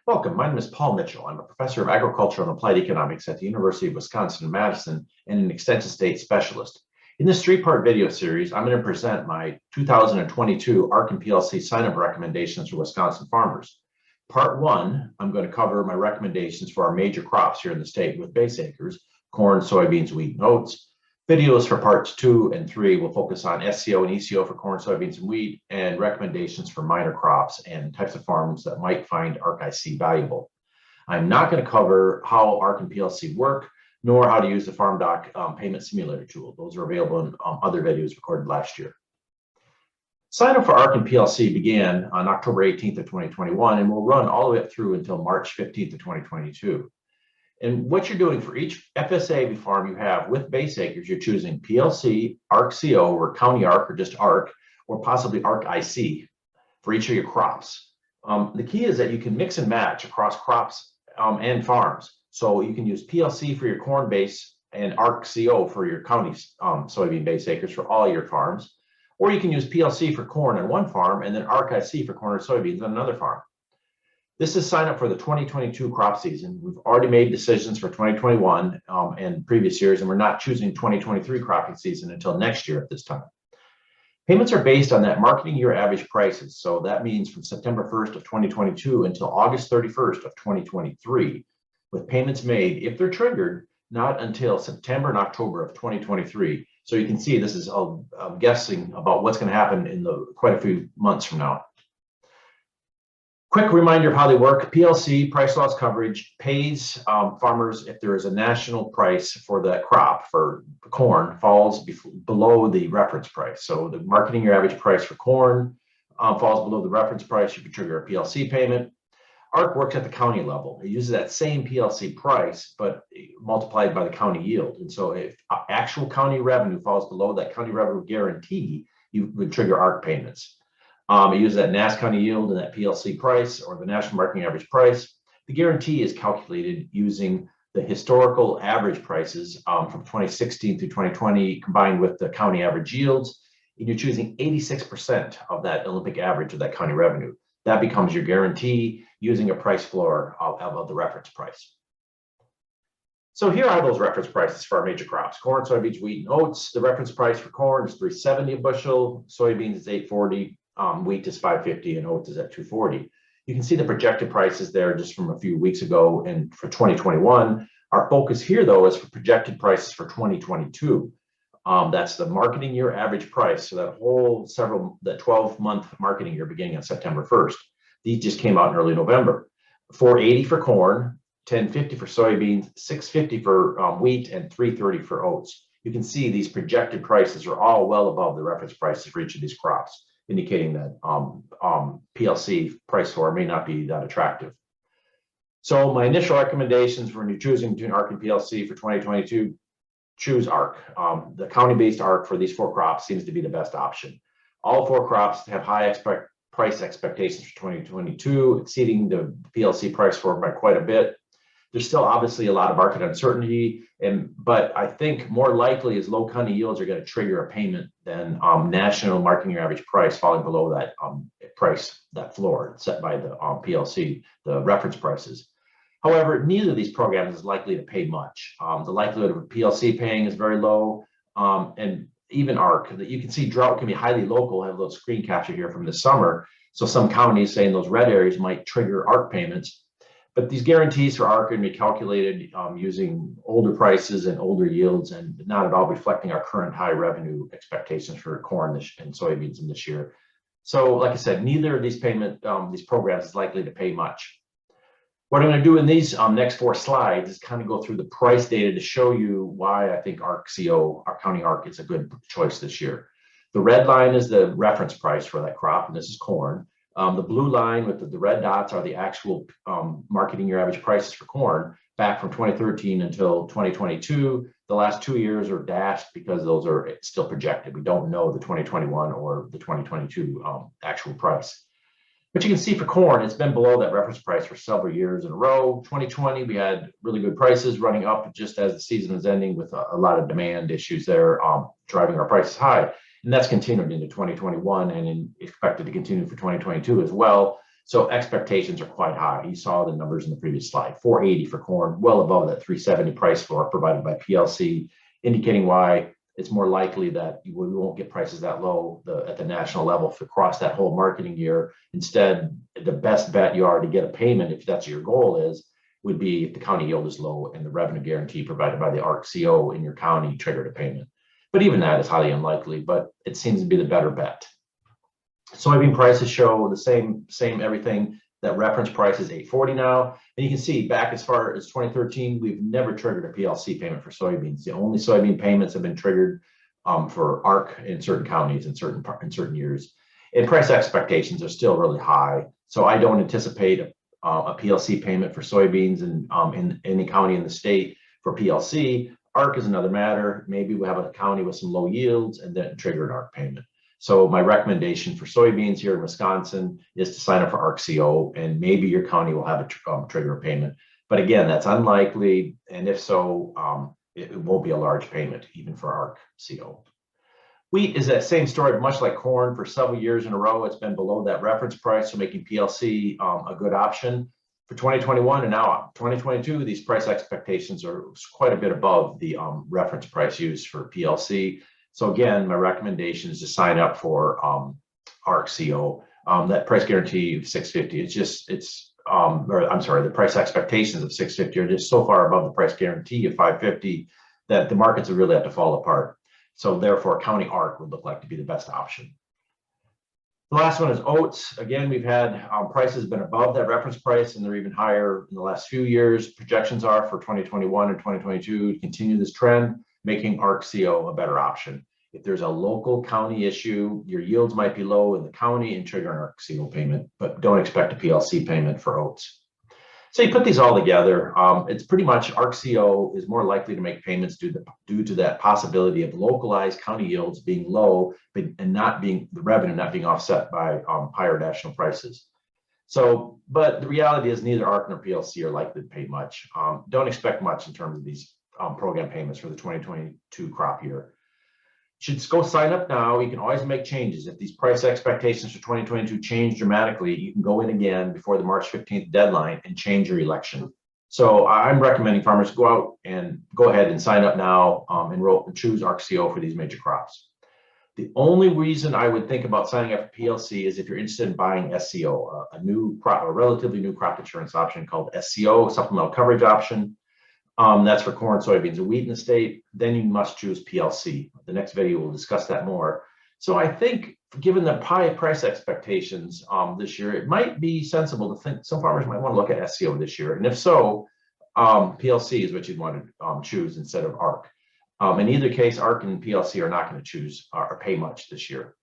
Welcome. My name is Paul Mitchell. I'm a professor of agriculture and applied economics at the University of Wisconsin-Madison and an extension state specialist. In this three-part video series, I'm going to present my 2022 ARC and PLC sign-up recommendations for Wisconsin farmers. Part one, I'm going to cover my recommendations for our major crops here in the state with base acres: corn, soybeans, wheat, and oats. Videos for parts 2 and 3 will focus on SCO and ECO for corn, soybeans, and wheat, and recommendations for minor crops and types of farms that might find ARC-IC valuable. I'm not going to cover how ARC and PLC work, nor how to use the FarmDoc payment simulator tool. Those are available in other videos recorded last year. Sign up for ARC and PLC began on October 18th of 2021 and will run all the way up through until March 15th of 2022. And what you're doing for each FSA farm you have with base acres, you're choosing PLC, ARC-CO, or County ARC, or just ARC, or possibly ARC-IC for each of your crops. The key is that you can mix and match across crops and farms. So you can use PLC for your corn base and ARC-CO for your county soybean base acres for all your farms. Or you can use PLC for corn on one farm and then ARC-IC for corn or soybeans on another farm. This is sign up for the 2022 crop season. We've already made decisions for 2021 and previous years, and we're not choosing 2023 cropping season until next year at this time. Payments are based on that marketing year average prices. So that means from September 1st of 2022 until August 31st of 2023, with payments made, if they're triggered, not until September and October of 2023. So you can see this is guessing about what's going to happen in quite a few months from now. Quick reminder of how they work. PLC, price loss coverage, pays farmers if there is a national price for that crop. For corn, falls below the reference price. So the marketing year average price for corn falls below the reference price, you can trigger a PLC payment. ARC works at the county level. It uses that same PLC price, but multiplied by the county yield. And so if actual county revenue falls below that county revenue guarantee, you would trigger ARC payments. It uses that NAS county yield and that PLC price, or the national marketing average price. The guarantee is calculated using the historical average prices from 2016 through 2020 combined with the county average yields, and you're choosing 86% of that Olympic average of that county revenue. That becomes your guarantee using a price floor of the reference price. So here are those reference prices for our major crops: corn, soybeans, wheat, and oats. The reference price for corn is $3.70 a bushel, soybeans is $8.40. Wheat is $5.50 and oats is at $2.40. You can see the projected prices there just from a few weeks ago and for 2021. Our focus here, though, is for projected prices for 2022. That's the marketing year average price. So that 12-month marketing year beginning on September 1st. These just came out in early November. $4.80 for corn, $10.50 for soybeans, $6.50 for wheat, and $3.30 for oats. You can see these projected prices are all well above the reference prices for each of these crops, indicating that PLC price floor may not be that attractive. So my initial recommendations when you're choosing between ARC and PLC for 2022, choose ARC. The county-based ARC for these four crops seems to be the best option. All four crops have high price expectations for 2022, exceeding the PLC price floor by quite a bit. There's still obviously a lot of market uncertainty, but I think more likely is low county yields are going to trigger a payment than national marketing year average price falling below that price, that floor set by the PLC, the reference prices. However, neither of these programs is likely to pay much. The likelihood of a PLC paying is very low, and even ARC. You can see drought can be highly local. I have a little screen capture here from this summer. So some counties, say in those red areas, might trigger ARC payments. But these guarantees for ARC are going to be calculated using older prices and older yields, and not at all reflecting our current high revenue expectations for corn and soybeans in this year. So, like I said, neither of these programs is likely to pay much. What I'm going to do in these next four slides is kind of go through the price data to show you why I think ARC-CO, our county ARC, is a good choice this year. The red line is the reference price for that crop, and this is corn. The blue line with the red dots are the actual marketing year average prices for corn back from 2013 until 2022. The last 2 years are dashed because those are still projected. We don't know the 2021 or the 2022 actual price. But you can see for corn, it's been below that reference price for several years in a row. 2020, we had really good prices running up just as the season was ending with a lot of demand issues there driving our prices high. And that's continued into 2021 and expected to continue for 2022 as well. So expectations are quite high. You saw the numbers in the previous slide, 480 for corn, well above that 370 price floor provided by PLC, indicating why it's more likely that we won't get prices that low at the national level across that whole marketing year. Instead, the best bet you are to get a payment, if that's your goal is, would be if the county yield is low and the revenue guarantee provided by the ARC-CO in your county triggered a payment. But even that is highly unlikely, but it seems to be the better bet. Soybean prices show the same everything. That reference price is 840 now. And you can see back as far as 2013, we've never triggered a PLC payment for soybeans. The only soybean payments have been triggered for ARC in certain counties in certain years. And price expectations are still really high. So I don't anticipate a PLC payment for soybeans in any county in the state for PLC. ARC is another matter. Maybe we have a county with some low yields and then trigger an ARC payment. So my recommendation for soybeans here in Wisconsin is to sign up for ARC-CO, and maybe your county will have a trigger payment. But again, that's unlikely, and if so, it won't be a large payment even for ARC-CO. Wheat is that same story, much like corn. For several years in a row, it's been below that reference price, so making PLC a good option. For 2021 and now 2022, these price expectations are quite a bit above the reference price used for PLC. So again, my recommendation is to sign up for ARC-CO. That price guarantee of 650, the price expectations of 650 are just so far above the price guarantee of 550 that the markets would really have to fall apart. So therefore, county ARC would look like to be the best option. The last one is oats. Again, we've had prices been above that reference price, and they're even higher in the last few years. Projections are for 2021 and 2022 to continue this trend, making ARC-CO a better option. If there's a local county issue, your yields might be low in the county and trigger an ARC-CO payment, but don't expect a PLC payment for oats. So you put these all together, it's pretty much ARC-CO is more likely to make payments due to that possibility of localized county yields being low and not being the revenue not being offset by higher national prices. So, but the reality is neither ARC nor PLC are likely to pay much. Don't expect much in terms of these program payments for the 2022 crop year. Should go sign up now. You can always make changes. If these price expectations for 2022 change dramatically, you can go in again before the March 15th deadline and change your election. So I'm recommending farmers go out and go ahead and sign up now, enroll and choose ARC-CO for these major crops. The only reason I would think about signing up for PLC is if you're interested in buying SCO, a relatively new crop insurance option called SCO, supplemental coverage option. That's for corn, soybeans, and wheat in the state. Then you must choose PLC. The next video will discuss that more. So I think given the high price expectations this year, it might be sensible to think some farmers might want to look at SCO this year. And if so, PLC is what you'd want to choose instead of ARC. In either case, ARC and PLC are not going to choose or pay much this year.